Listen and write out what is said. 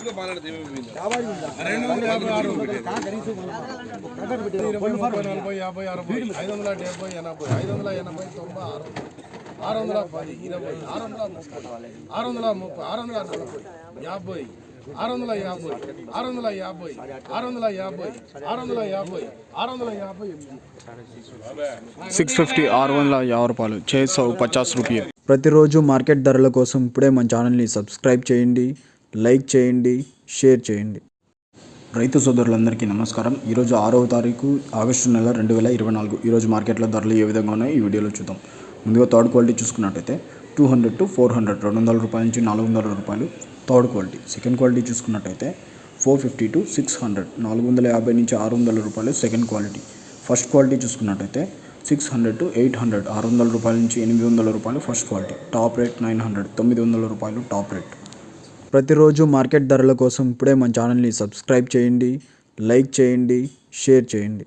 ₹650 ప్రతిరోజు మార్కెట్ ధరల కోసం ఇప్పుడే మన ఛానల్ని సబ్స్క్రైబ్ చేయండి, లైక్ చేయండి, షేర్ చేయండి. రైతు సోదరులందరికీ నమస్కారం. ఈరోజు 6వ తారీఖు ఆగస్టు నెల 2024. ఈరోజు మార్కెట్లో ధరలు ఏ విధంగా ఉన్నాయో ఈ వీడియోలో చూద్దాం. ముందుగా థర్డ్ క్వాలిటీ చూసుకున్నట్టయితే 200 to 400 ₹200 నుంచి ₹400 థర్డ్ క్వాలిటీ. సెకండ్ క్వాలిటీ చూసుకున్నట్టయితే 450 to 600 450 నుంచి ₹600 సెకండ్ క్వాలిటీ. ఫస్ట్ క్వాలిటీ చూసుకున్నట్టయితే 600 to 800 ₹600 నుంచి ₹800 first quality. Top rate 900 ₹900 top rate. ప్రతిరోజు మార్కెట్ ధరల కోసం ఇప్పుడే మన ఛానల్ని సబ్స్క్రైబ్ చేయండి, లైక్ చేయండి, షేర్ చేయండి.